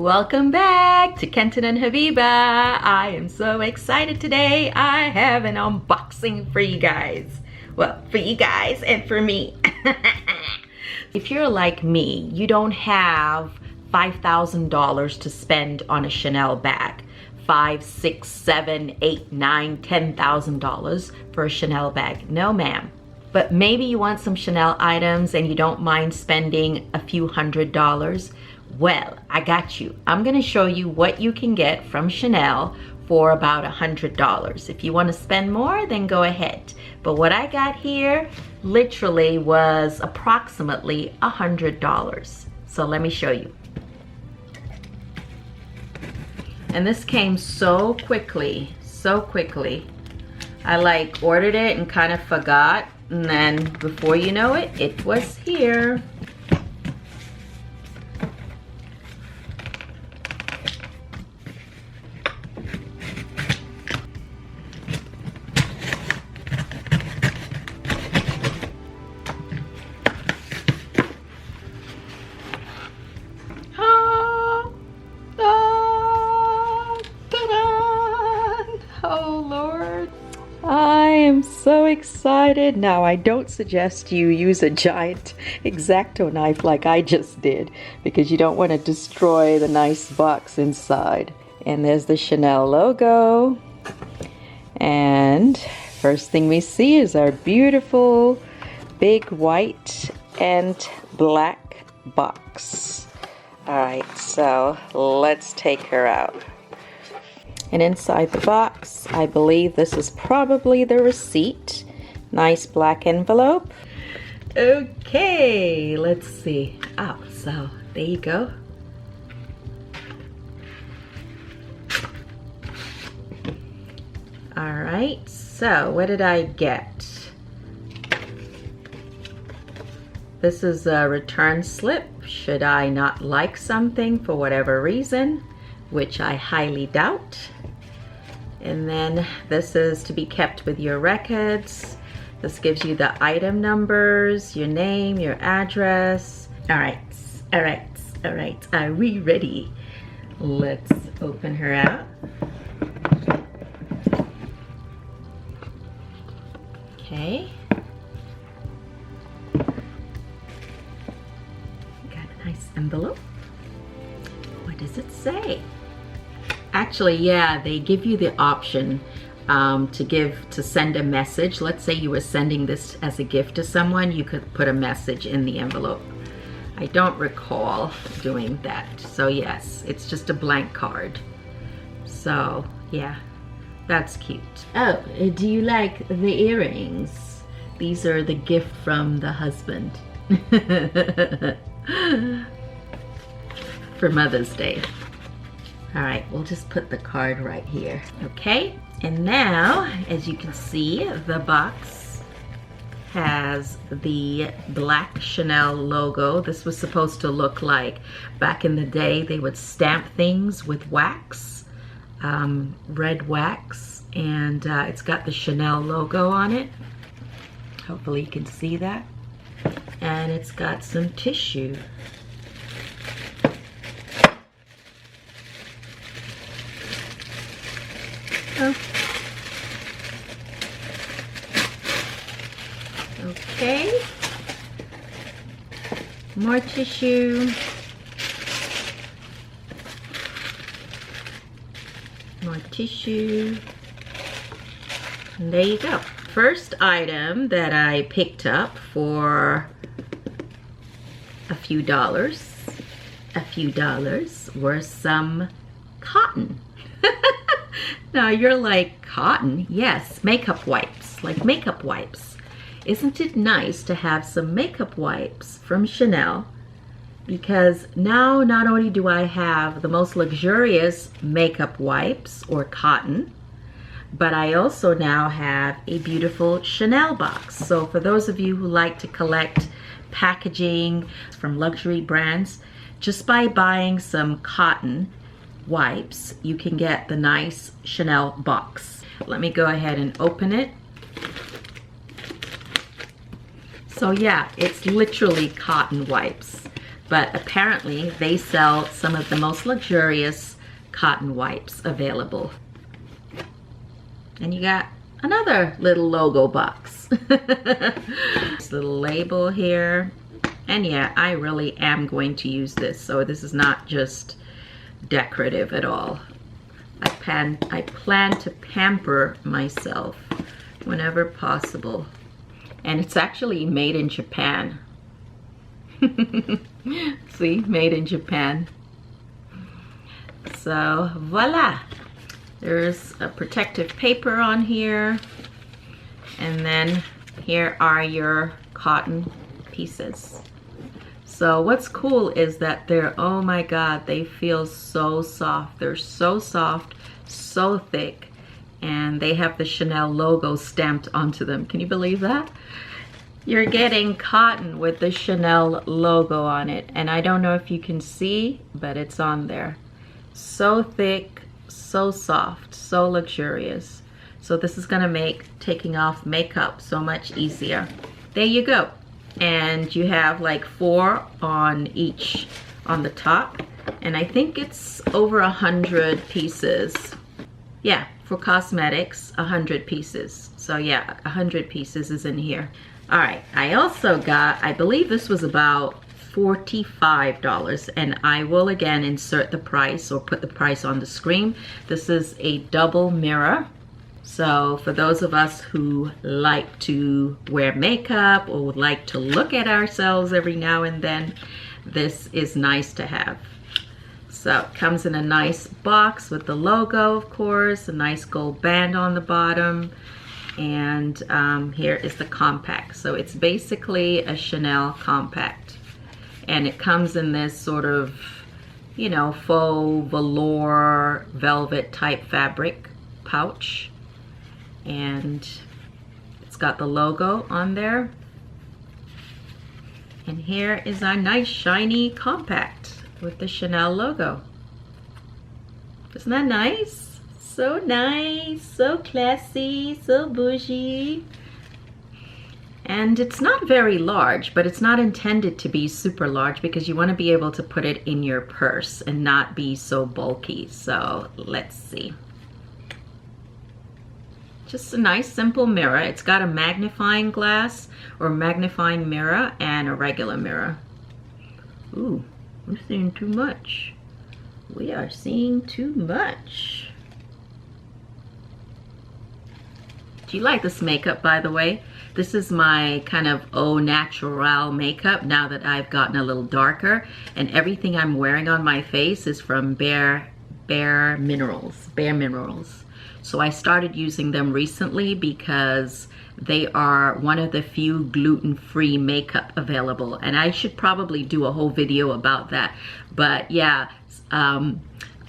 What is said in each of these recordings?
Welcome back to Kenton and Habiba. I am so excited today. I have an unboxing for you guys. Well, for you guys and for me. If you're like me, you don't have $5,000 to spend on a Chanel bag. $5, $6, $7, $8, $9, $10,000 for a Chanel bag. No, ma'am. But maybe you want some Chanel items and you don't mind spending a few $100s. Well, I got you. I'm gonna show you what you can get from Chanel for about $100. If you wanna spend more, then go ahead. But what I got here literally was approximately $100. So let me show you. And this came so quickly, so quickly. I ordered it and kind of forgot. And then before you know it, it was here. Oh Lord, I am so excited. Now I don't suggest you use a giant X-Acto knife like I just did because you don't want to destroy the nice box inside. And there's the Chanel logo. And first thing we see is our beautiful big white and black box. All right, so let's take her out. And inside the box, I believe this is probably the receipt. Nice black envelope. Okay, let's see. Oh, so there you go. All right, so what did I get? This is a return slip. Should I not like something for whatever reason, which I highly doubt. And then this is to be kept with your records. This gives you the item numbers, your name, your address. All right, all right, all right. Are we ready? Let's open her out. Okay. Got a nice envelope. What does it say? Actually, yeah, they give you the option to send a message. Let's say you were sending this as a gift to someone, you could put a message in the envelope. I don't recall doing that. So yes, it's just a blank card. So yeah, that's cute. Oh, do you like the earrings? These are the gift from the husband. For Mother's Day. All right, we'll just put the card right here, okay? And now, as you can see, the box has the black Chanel logo. This was supposed to look like, back in the day, they would stamp things with wax, red wax, and it's got the Chanel logo on it. Hopefully you can see that. And it's got some tissue. Okay, more tissue, more tissue, and there you go. First item that I picked up for a few dollars were some cotton. Now you're like, cotton? Yes, makeup wipes, like makeup wipes. Isn't it nice to have some makeup wipes from Chanel? Because now not only do I have the most luxurious makeup wipes or cotton, but I also now have a beautiful Chanel box. So for those of you who like to collect packaging from luxury brands, just by buying some cotton wipes, you can get the nice Chanel box. Let me go ahead and open it. So yeah, it's literally cotton wipes. but apparently they sell some of the most luxurious cotton wipes available. And you got another little logo box. This little label here. And yeah, I really am going to use this. So this is not just decorative at all. I plan to pamper myself whenever possible. And it's actually made in Japan. See, made in Japan. So voila. There's a protective paper on here. And then here are your cotton pieces. So what's cool is that they're, oh my God, they feel so soft. They're so soft, so thick, and they have the Chanel logo stamped onto them. Can you believe that? You're getting cotton with the Chanel logo on it, and I don't know if you can see, but it's on there. So thick, so soft, so luxurious. So this is gonna make taking off makeup so much easier. There you go. And you have like 4 on each on the top, and I think it's over 100 pieces. Yeah, for cosmetics, 100 pieces. So yeah, 100 pieces is in here. All right, I also got, I believe this was about $45, and I will again insert the price or put the price on the screen. This is a double mirror. So for those of us who like to wear makeup or would like to look at ourselves every now and then, this is nice to have. So it comes in a nice box with the logo, of course, a nice gold band on the bottom. And here is the compact. So it's basically a Chanel compact. And it comes in this sort of, you know, faux velour velvet type fabric pouch. And it's got the logo on there. And here is our nice shiny compact with the Chanel logo. Isn't that nice? So nice, so classy, so bougie. And it's not very large, but it's not intended to be super large because you want to be able to put it in your purse and not be so bulky. So let's see. Just a nice simple mirror. It's got a magnifying glass or magnifying mirror and a regular mirror. Ooh, I'm seeing too much. We are seeing too much. Do you like this makeup, by the way? This is my kind of au naturel makeup now that I've gotten a little darker, and everything I'm wearing on my face is from Bare Minerals. So I started using them recently because they are one of the few gluten-free makeup available, and I should probably do a whole video about that. But yeah,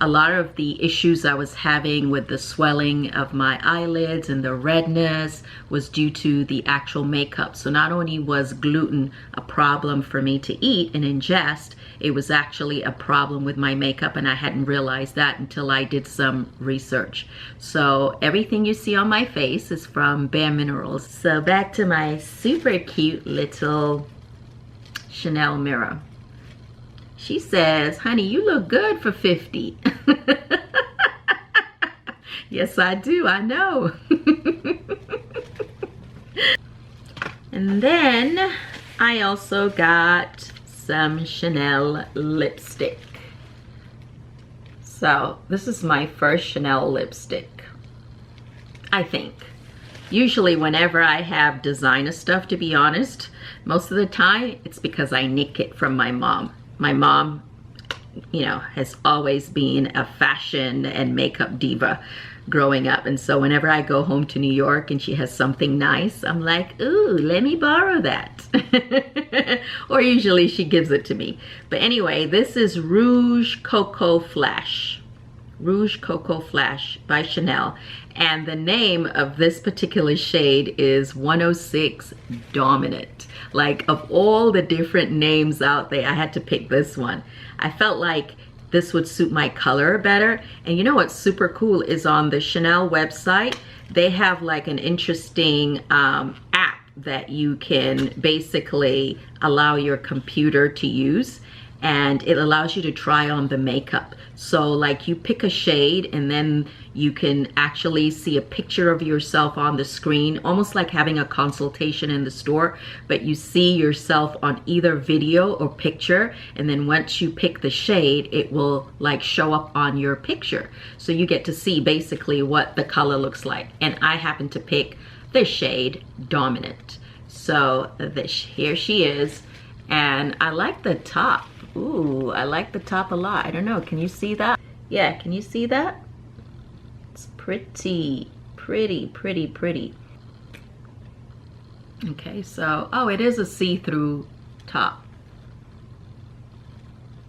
a lot of the issues I was having with the swelling of my eyelids and the redness was due to the actual makeup. So not only was gluten a problem for me to eat and ingest, it was actually a problem with my makeup, and I hadn't realized that until I did some research. So everything you see on my face is from Bare Minerals. So back to my super cute little Chanel mirror. She says, honey, you look good for 50. Yes, I do, I know. And then I also got some Chanel lipstick. So this is my first Chanel lipstick, I think. Usually whenever I have designer stuff, to be honest, most of the time it's because I nick it from my mom. My mom, you know, has always been a fashion and makeup diva growing up. And so whenever I go home to New York and she has something nice, I'm like, ooh, let me borrow that. Or usually she gives it to me. But anyway, this is Rouge Coco Flash. Rouge Coco Flash by Chanel. And the name of this particular shade is 106 Dominant. Like, of all the different names out there, I had to pick this one. I felt like this would suit my color better. And you know what's super cool is on the Chanel website, they have like an interesting app that you can basically allow your computer to use. and it allows you to try on the makeup. So like you pick a shade and then you can actually see a picture of yourself on the screen, almost like having a consultation in the store, but you see yourself on either video or picture, and then once you pick the shade, it will like show up on your picture. So you get to see basically what the color looks like. And I happen to pick the shade Dominant. So here she is, and I like the top. Ooh, I like the top a lot. I don't know, can you see that? Yeah, can you see that? It's pretty, pretty, pretty, pretty. Okay, so, oh, it is a see-through top.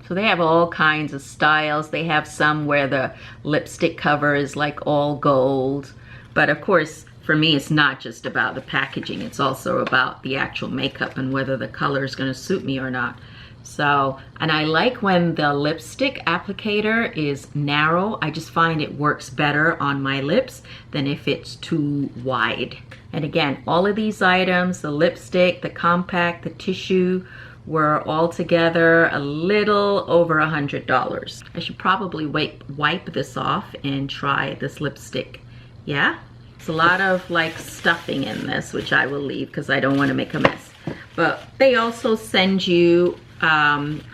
So they have all kinds of styles. They have some where the lipstick cover is like all gold. But of course, for me, it's not just about the packaging. It's also about the actual makeup and whether the color is gonna suit me or not. So, and I like when the lipstick applicator is narrow. I just find it works better on my lips than if it's too wide. And again, all of these items, the lipstick, the compact, the tissue, were all together a little over $100. I should probably wipe this off and try this lipstick. Yeah, it's a lot of like stuffing in this, which I will leave because I don't want to make a mess. But they also send you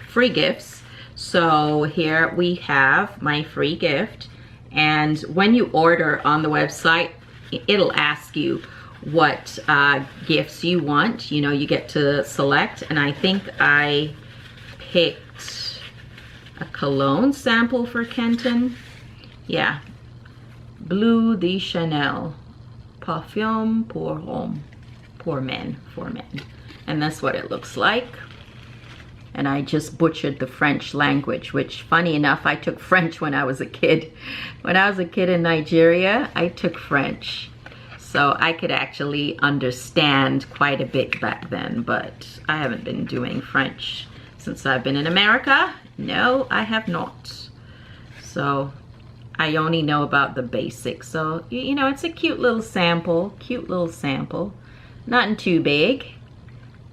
free gifts. So here we have my free gift, and when you order on the website, it'll ask you what gifts you want. You know, you get to select, and I think I picked a cologne sample for Kenton. Yeah, Bleu de Chanel Parfum pour homme, pour men, and that's what it looks like. And I just butchered the French language, which, funny enough, I took French when I was a kid. When I was a kid in Nigeria, I took French. So I could actually understand quite a bit back then, but I haven't been doing French since I've been in America. No, I have not. So I only know about the basics. So, you know, it's a cute little sample, Nothing too big.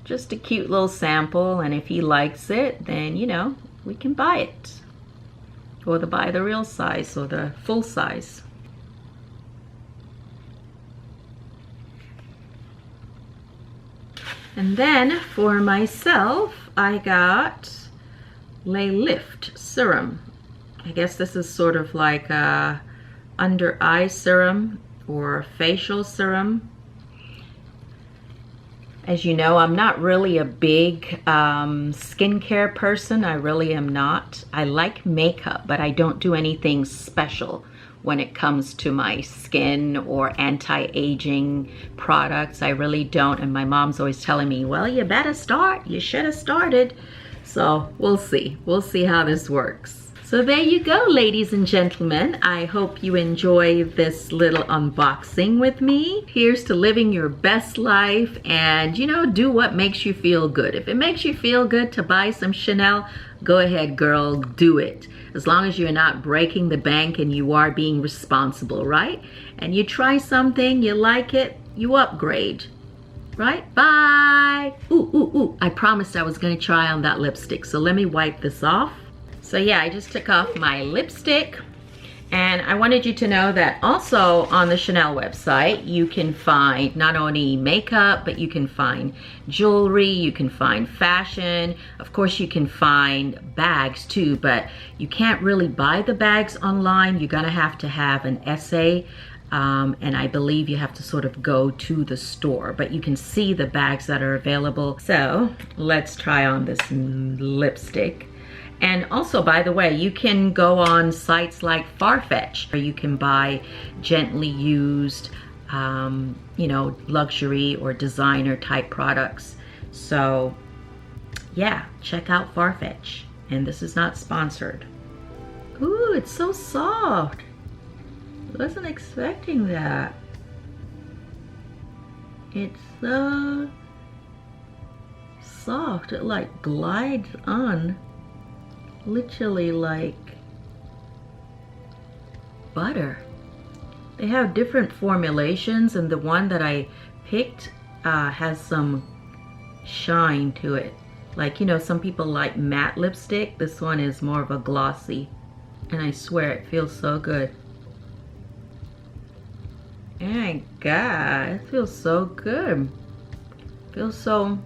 Just a cute little sample, and if he likes it, then, you know, we can buy it. Or buy the real size or the full size. And then for myself, I got Le Lift Serum. I guess this is sort of like a under eye serum or facial serum. As you know, I'm not really a big skincare person. I really am not. I like makeup, but I don't do anything special when it comes to my skin or anti-aging products. I really don't. And my mom's always telling me, well, you better start. You should have started. So we'll see. We'll see how this works. So there you go, ladies and gentlemen. I hope you enjoy this little unboxing with me. Here's to living your best life and, you know, do what makes you feel good. If it makes you feel good to buy some Chanel, go ahead, girl, do it. As long as you're not breaking the bank and you are being responsible, right? And you try something, you like it, you upgrade, right? Bye. Ooh, I promised I was gonna try on that lipstick, so let me wipe this off. So yeah, I just took off my lipstick, and I wanted you to know that also on the Chanel website, you can find not only makeup, but you can find jewelry, you can find fashion. Of course, you can find bags too, but you can't really buy the bags online. You're gonna have to have an essay, and I believe you have to sort of go to the store, but you can see the bags that are available. So let's try on this lipstick. And also, by the way, you can go on sites like Farfetch, where you can buy gently used, you know, luxury or designer type products. So yeah, check out Farfetch. And this is not sponsored. Ooh, it's so soft. I wasn't expecting that. It's so soft. It like glides on. Literally like butter. They have different formulations, and the one that I picked has some shine to it. Like, you know, some people like matte lipstick. This one is more of a glossy. And I swear it feels so good. Oh my God, it feels so good. Feels so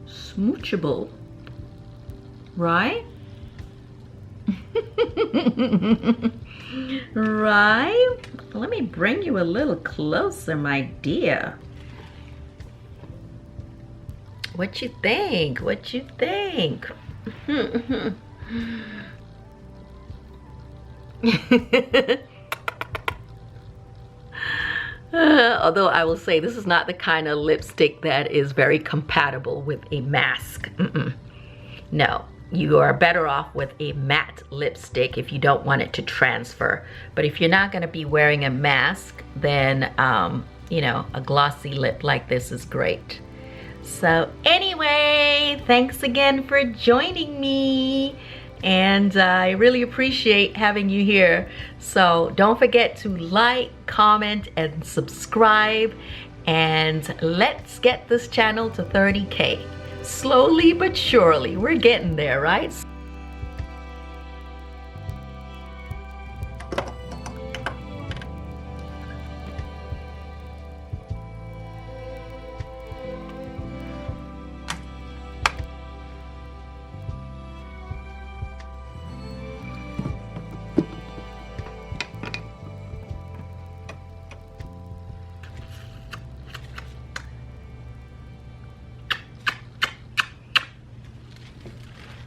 smoochable, right? Right? Let me bring you a little closer, my dear. What you think? What you think? Although I will say this is not the kind of lipstick that is very compatible with a mask. No, you are better off with a matte lipstick if you don't want it to transfer. But if you're not going to be wearing a mask, then you know, a glossy lip like this is great. So anyway, thanks again for joining me. And I really appreciate having you here. So don't forget to like, comment, and subscribe. And let's get this channel to 30K. Slowly but surely, we're getting there, right?